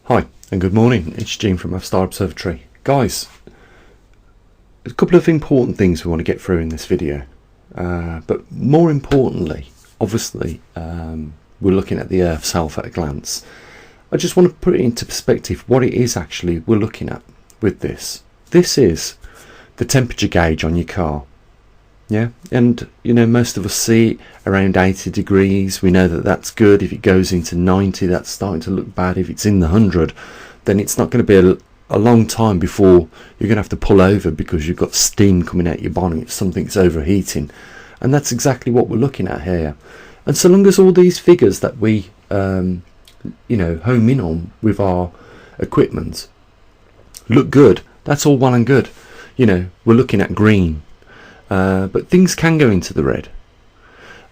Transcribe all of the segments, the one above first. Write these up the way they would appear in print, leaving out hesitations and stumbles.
Hi and good morning, it's Gene from maverickstar Observatory. Guys, a couple of important things we want to get through in this video, but more importantly, obviously, we're looking at the Earth's health at a glance. I just want to put it into perspective what it is actually we're looking at with this. This is the temperature gauge on your car. Yeah, and you know, most of us see it around 80 degrees. We know that that's good. If it goes into 90, that's starting to look bad. If it's in the 100, then it's not going to be a long time before you're going to have to pull over because you've got steam coming out your bonnet. Something's overheating, and that's exactly what we're looking at here. And so long as all these figures that we home in on with our equipment look good, that's all well and good. You know, we're looking at green. But things can go into the red.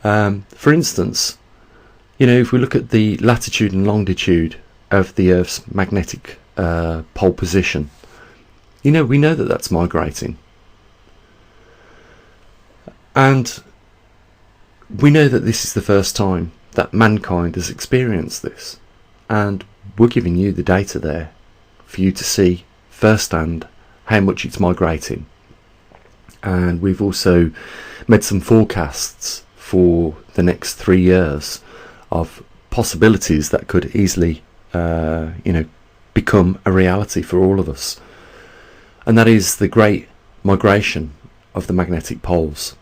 For instance, you know, if we look at the latitude and longitude of the Earth's magnetic pole position, you know, we know that that's migrating. And we know that this is the first time that mankind has experienced this. And we're giving you the data there for you to see firsthand how much it's migrating. And we've also made some forecasts for the next 3 years of possibilities that could easily become a reality for all of us, and that is the great migration of the magnetic poles.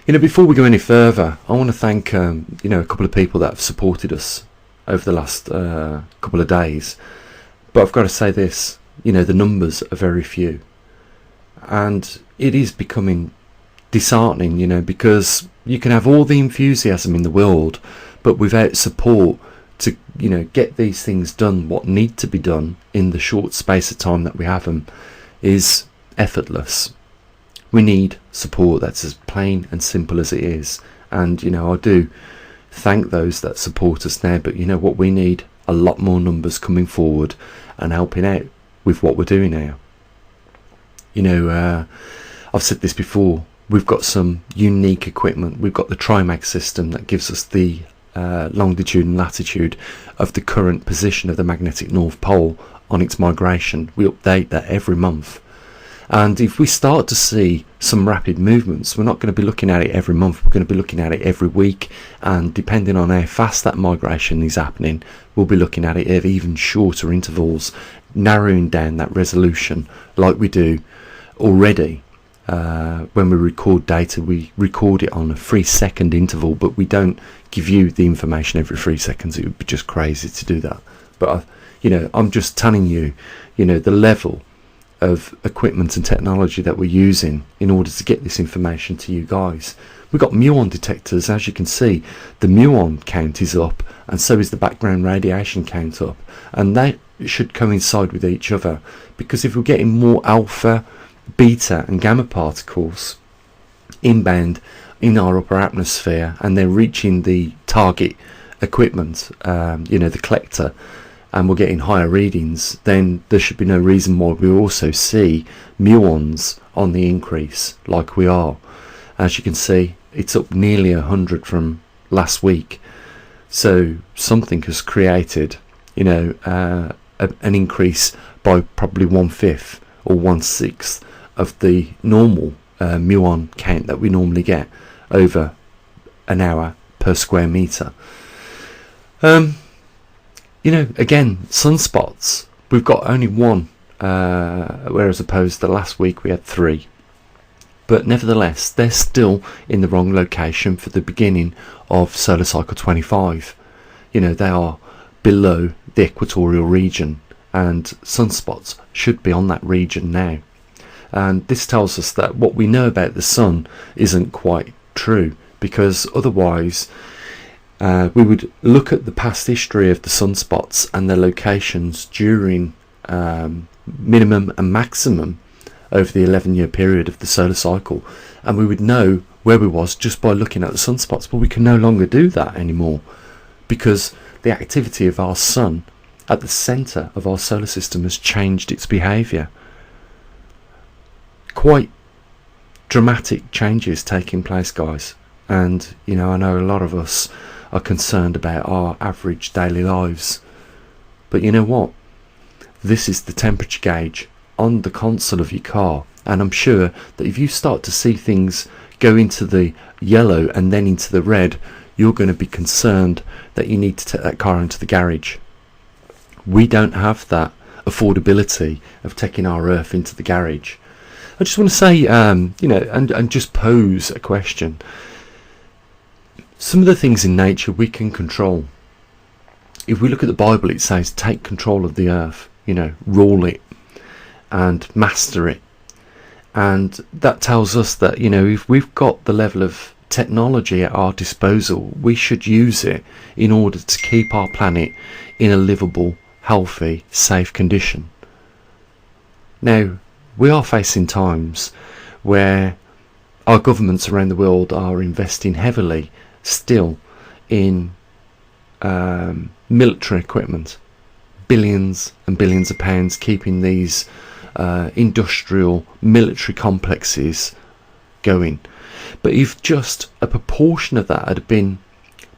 You know, before we go any further, I want to thank a couple of people that have supported us over the last couple of days, but I've got to say this, you know, the numbers are very few. And it is becoming disheartening, you know, because you can have all the enthusiasm in the world, but without support to, you know, get these things done, what need to be done in the short space of time that we have them, is effortless. We need support. That's as plain and simple as it is. And, you know, I do thank those that support us now, but you know what, we need a lot more numbers coming forward and helping out with what we're doing now. You know, I've said this before, we've got some unique equipment. We've got the Trimag system that gives us the longitude and latitude of the current position of the magnetic North Pole on its migration. We update that every month. And if we start to see some rapid movements, we're not going to be looking at it every month, we're going to be looking at it every week. And depending on how fast that migration is happening, we'll be looking at it at even shorter intervals, narrowing down that resolution like we do already. When we record data, we record it on a 3-second interval, but we don't give you the information every 3 seconds. It would be just crazy to do that. But I'm just telling you, you know, the level of equipment and technology that we're using in order to get this information to you guys. We've got muon detectors. As you can see, the muon count is up, and so is the background radiation count up, and they should coincide with each other, because if we're getting more alpha, beta and gamma particles inbound in our upper atmosphere and they're reaching the target equipment, the collector, and we're getting higher readings, then there should be no reason why we also see muons on the increase like we are. As you can see, it's up nearly 100 from last week, so something has created, you know, an increase by probably 1/5 or 1/6 of the normal muon count that we normally get over an hour per square meter. You know, again, sunspots, we've got only one, whereas opposed to last week we had 3. But nevertheless, they're still in the wrong location for the beginning of solar cycle 25. You know, they are below the equatorial region, and sunspots should be on that region now. And this tells us that what we know about the sun isn't quite true, because otherwise we would look at the past history of the sunspots and their locations during minimum and maximum over the 11-year period of the solar cycle, and we would know where we was just by looking at the sunspots. But we can no longer do that anymore, because the activity of our sun at the centre of our solar system has changed its behaviour. Quite dramatic changes taking place, guys. And you know, I know a lot of us are concerned about our average daily lives, But you know what? This is the temperature gauge on the console of your car, and I'm sure that if you start to see things go into the yellow and then into the red, you're going to be concerned that you need to take that car into the garage. We don't have that affordability of taking our Earth into the garage. I just want to say, and just pose a question. Some of the things in nature we can control. If we look at the Bible, it says take control of the earth, rule it and master it. And that tells us that, if we've got the level of technology at our disposal, we should use it in order to keep our planet in a livable, healthy, safe condition. Now, we are facing times where our governments around the world are investing heavily still in military equipment, billions and billions of pounds, keeping these industrial military complexes going. But if just a proportion of that had been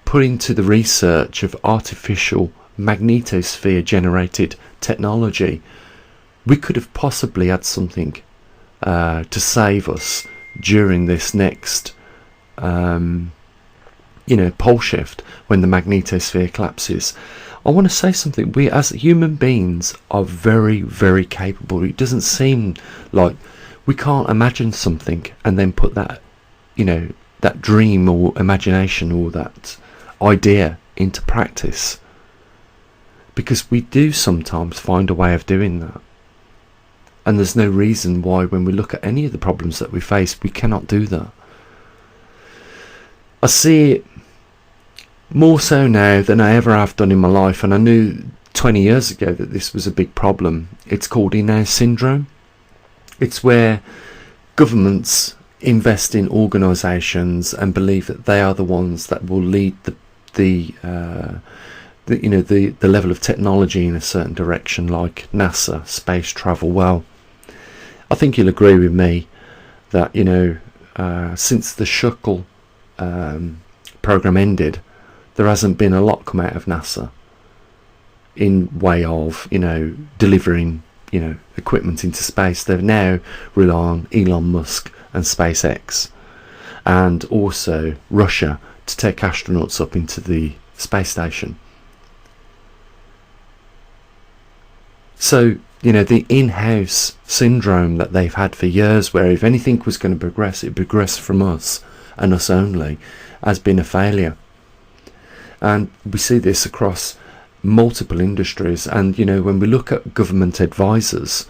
put into the research of artificial magnetosphere generated technology, we could have possibly had something to save us during this next pole shift when the magnetosphere collapses. I want to say something. We as human beings are very, very capable. It doesn't seem like we can't imagine something and then put that, that dream or imagination or that idea into practice, because we do sometimes find a way of doing that. And there's no reason why, when we look at any of the problems that we face, we cannot do that. I see it more so now than I ever have done in my life, and I knew 20 years ago that this was a big problem. It's called in-house syndrome. It's where governments invest in organisations and believe that they are the ones that will lead the level of technology in a certain direction, like NASA, space travel. Well, I think you'll agree with me that since the shuttle program ended, there hasn't been a lot come out of NASA in way of delivering equipment into space. They now rely on Elon Musk and SpaceX, and also Russia, to take astronauts up into the space station. So the in-house syndrome that they've had for years, where if anything was going to progress, it progressed from us and us only, has been a failure. And we see this across multiple industries. And when we look at government advisors,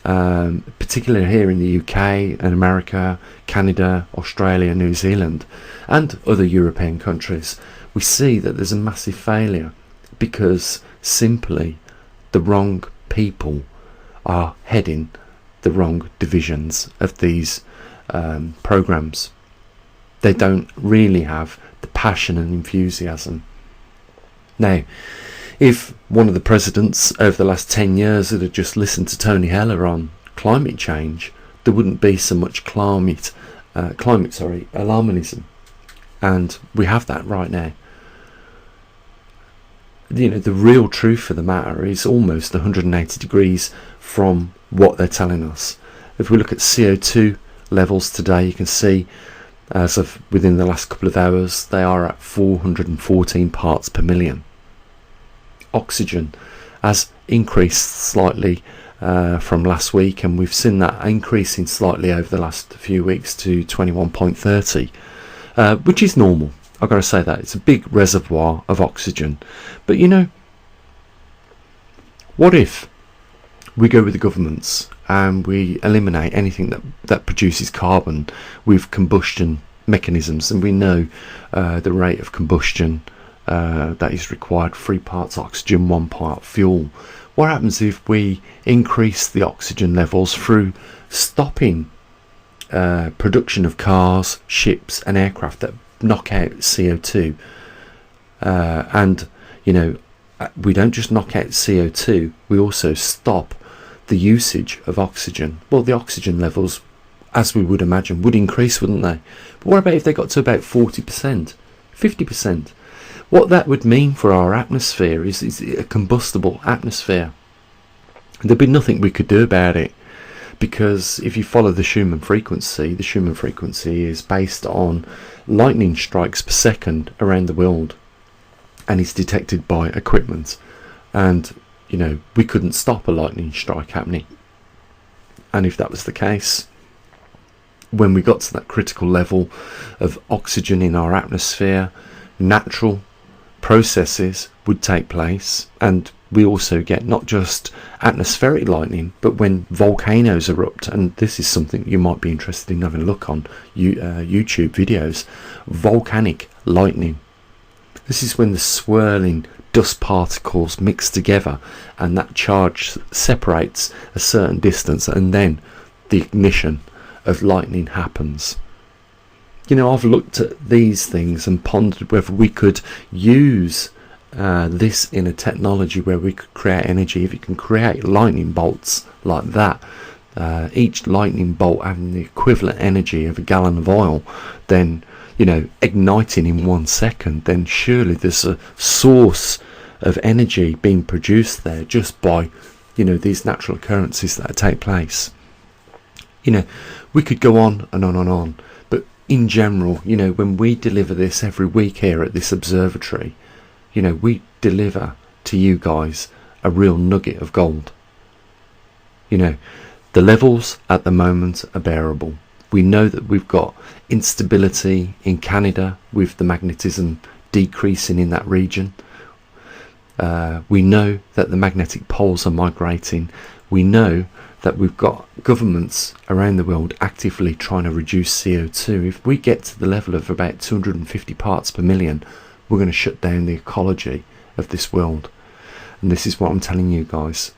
particularly here in the UK and America, Canada, Australia, New Zealand, and other European countries, we see that there's a massive failure because simply the wrong people are heading the wrong divisions of these programs. They don't really have the passion and enthusiasm. Now, if one of the presidents over the last 10 years had just listened to Tony Heller on climate change, there wouldn't be so much climate alarmism. And we have that right now. The real truth of the matter is almost 180 degrees from what they're telling us. If we look at CO2 levels today, you can see as of within the last couple of hours, they are at 414 parts per million. Oxygen has increased slightly from last week, and we've seen that increasing slightly over the last few weeks to 21.30, which is normal. I've got to say that. It's a big reservoir of oxygen. But what if we go with the governments and we eliminate anything that produces carbon with combustion mechanisms, and we know the rate of combustion that is required, 3 parts oxygen, 1 part fuel. What happens if we increase the oxygen levels through stopping production of cars, ships and aircraft that knock out CO2? And we don't just knock out CO2, we also stop the usage of oxygen. Well, the oxygen levels, as we would imagine, would increase, wouldn't they? But what about if they got to about 40%, 50%? What that would mean for our atmosphere is a combustible atmosphere. There'd be nothing we could do about it, because if you follow the Schumann frequency is based on lightning strikes per second around the world, and is detected by equipment. And we couldn't stop a lightning strike happening. And if that was the case, when we got to that critical level of oxygen in our atmosphere, natural processes would take place. And we also get not just atmospheric lightning, but when volcanoes erupt, and this is something you might be interested in having a look on YouTube videos, volcanic lightning. This is when the swirling dust particles mix together and that charge separates a certain distance, and then the ignition of lightning happens. I've looked at these things and pondered whether we could use this in a technology where we could create energy. If you can create lightning bolts like that, each lightning bolt having the equivalent energy of a gallon of oil, then igniting in 1 second, then surely there's a source of energy being produced there just by these natural occurrences that take place. We could go on and on and on, but in general, when we deliver this every week here at this observatory, we deliver to you guys a real nugget of gold. The levels at the moment are bearable. We know that we've got instability in Canada with the magnetism decreasing in that region. We know that the magnetic poles are migrating. We know that we've got governments around the world actively trying to reduce CO2. If we get to the level of about 250 parts per million, we're going to shut down the ecology of this world. And this is what I'm telling you guys.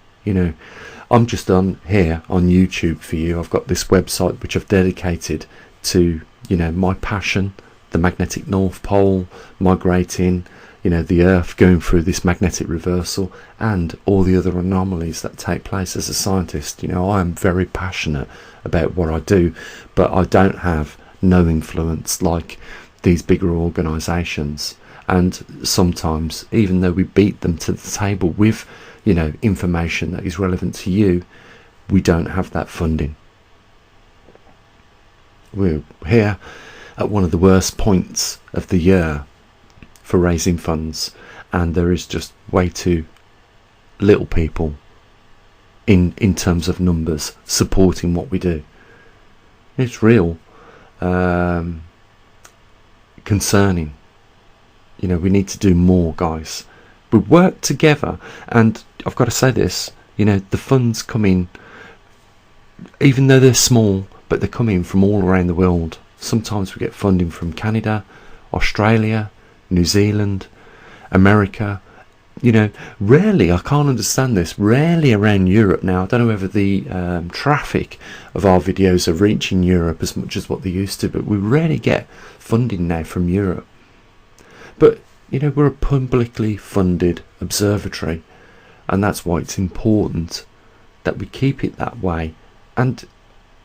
I'm just on here on YouTube for you. I've got this website which I've dedicated to my passion, the magnetic North Pole migrating, the Earth going through this magnetic reversal, and all the other anomalies that take place. As a scientist, I am very passionate about what I do, but I don't have no influence like these bigger organisations. And sometimes, even though we beat them to the table with information that is relevant to you, we don't have that funding. We're here at one of the worst points of the year for raising funds, and there is just way too little people in terms of numbers supporting what we do. It's real concerning. We need to do more, guys. We work together, and I've got to say this, the funds come in, even though they're small, but they're coming from all around the world. Sometimes we get funding from Canada, Australia, New Zealand, America. Rarely, I can't understand this, rarely around Europe now. I don't know whether the traffic of our videos are reaching Europe as much as what they used to, but we rarely get funding now from Europe. But we're a publicly funded observatory, and that's why it's important that we keep it that way. And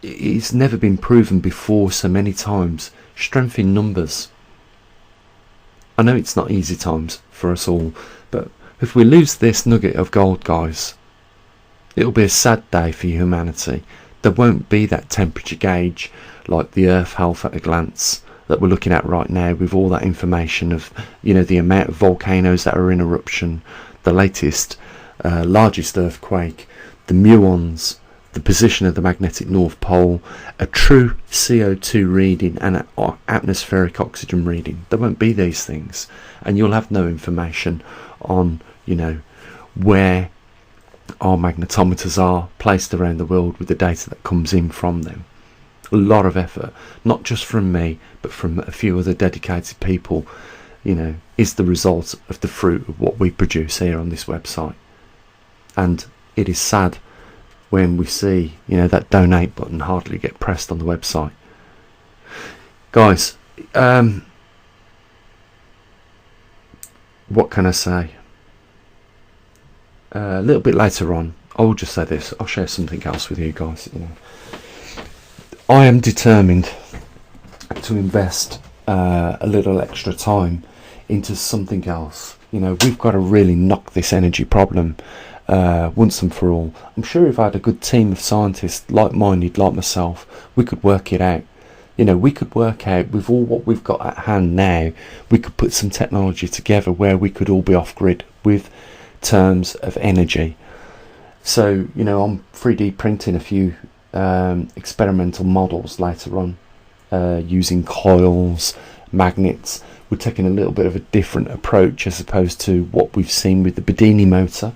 it's never been proven before so many times. Strength in numbers. I know it's not easy times for us all, but if we lose this nugget of gold, guys, it'll be a sad day for humanity. There won't be that temperature gauge like the Earth health at a glance that we're looking at right now, with all that information of the amount of volcanoes that are in eruption, the latest largest earthquake, the muons, the position of the magnetic North Pole, a true CO2 reading and an atmospheric oxygen reading. There won't be these things, and you'll have no information on where our magnetometers are placed around the world with the data that comes in from them. A lot of effort, not just from me, but from a few other dedicated people, is the result of the fruit of what we produce here on this website. And it is sad when we see, that donate button hardly get pressed on the website. Guys, what can I say? A little bit later on, I'll just say this. I'll share something else with you guys. I am determined to invest a little extra time into something else. You know, we've got to really knock this energy problem once and for all. I'm sure if I had a good team of scientists like-minded like myself, we could work it out. You know, we could work out with all what we've got at hand now, we could put some technology together where we could all be off-grid with terms of energy. So, you know, I'm 3D printing a few experimental models later on, using coils, magnets. We're taking a little bit of a different approach as opposed to what we've seen with the Bedini motor.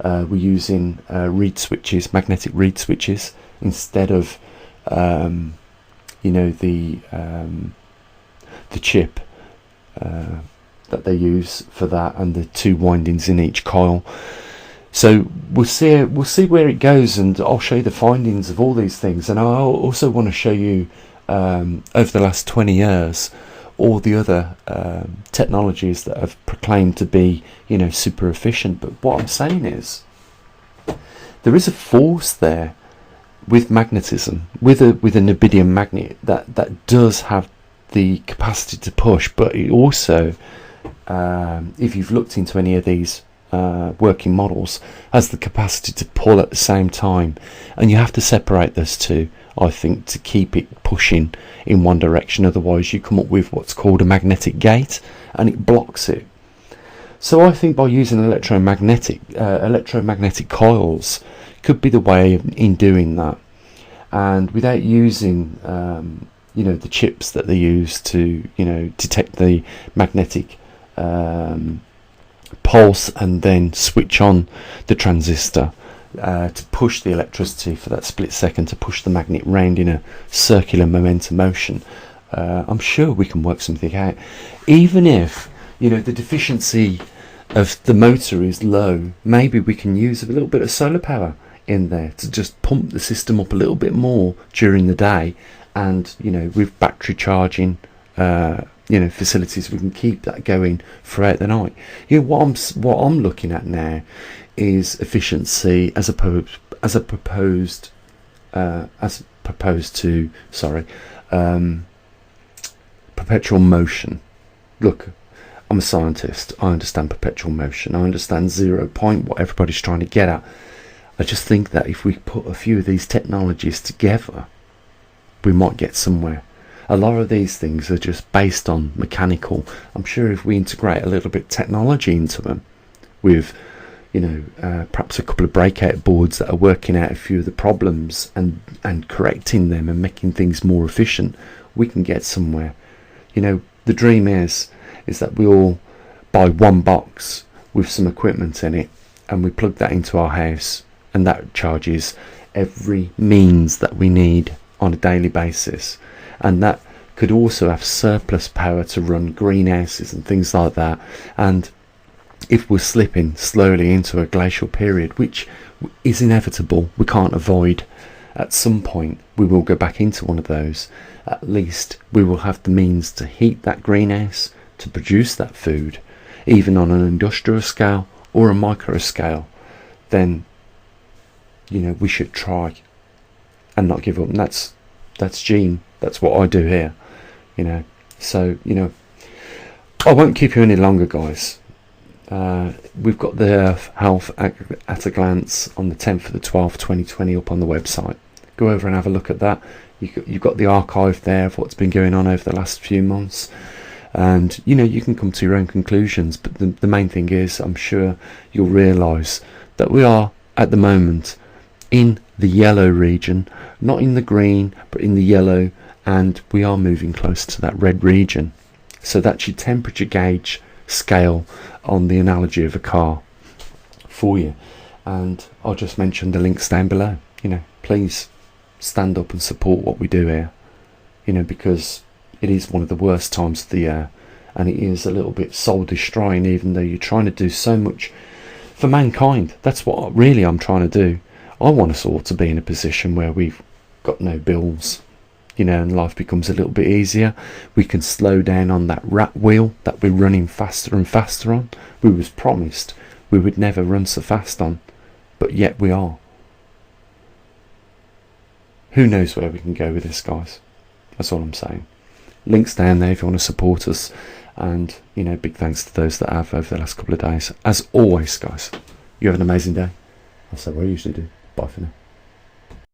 We're using reed switches, magnetic reed switches, instead of you know, the chip that they use for that, and the 2 windings in each coil. So we'll see where it goes, and I'll show you the findings of all these things. And I'll also want to show you over the last 20 years all the other technologies that have proclaimed to be, you know, super efficient. But what I'm saying is, there is a force there with magnetism, with a neodymium magnet that does have the capacity to push, but it also, if you've looked into any of these working models, has the capacity to pull at the same time. And you have to separate those two, I think, to keep it pushing in one direction. Otherwise you come up with what's called a magnetic gate, and it blocks it. So I think by using electromagnetic coils could be the way in doing that, and without using you know, the chips that they use to, you know, detect the magnetic pulse and then switch on the transistor to push the electricity for that split second, to push the magnet round in a circular momentum motion. I'm sure we can work something out, even if, you know, the deficiency of the motor is low. Maybe we can use a little bit of solar power in there to just pump the system up a little bit more during the day, and, you know, with battery charging you know, facilities, we can keep that going throughout the night. You know, what I'm looking at now is efficiency as opposed to perpetual motion. Look, I'm a scientist. I understand perpetual motion. I understand 0 point, what everybody's trying to get at. I just think that if we put a few of these technologies together, we might get somewhere. A lot of these things are just based on mechanical. I'm sure if we integrate a little bit technology into them, with, you know, perhaps a couple of breakout boards that are working out a few of the problems and correcting them and making things more efficient, we can get somewhere. You know, the dream is that we all buy one box with some equipment in it, and we plug that into our house, and that charges every means that we need on a daily basis. And that could also have surplus power to run greenhouses and things like that. And if we're slipping slowly into a glacial period, which is inevitable, we can't avoid, at some point we will go back into one of those. At least we will have the means to heat that greenhouse, to produce that food, even on an industrial scale or a micro scale. Then, you know, we should try and not give up. And that's Gene. That's what I do here, you know. So, you know, I won't keep you any longer, guys. We've got the Earth Health at a Glance on the 10th of the 12th 2020 up on the website. Go over and have a look at that. You've got the archive there of what's been going on over the last few months, and, you know, you can come to your own conclusions. But the main thing is, I'm sure you'll realise that we are at the moment in the yellow region, not in the green, but in the yellow, and we are moving close to that red region. So that's your temperature gauge scale on the analogy of a car for you. And I'll just mention the links down below. You know, please stand up and support what we do here, you know, because it is one of the worst times of the year, and it is a little bit soul destroying, even though you're trying to do so much for mankind. That's what really I'm trying to do. I want us all to be in a position where we've got no bills, you know, and life becomes a little bit easier. We can slow down on that rat wheel that we're running faster and faster on. We was promised we would never run so fast on, but yet we are. Who knows where we can go with this, guys? That's all I'm saying. Links down there if you want to support us, And, you know, big thanks to those that have over the last couple of days. As always, guys, you have an amazing day. I'll say what I usually do. Bye for now.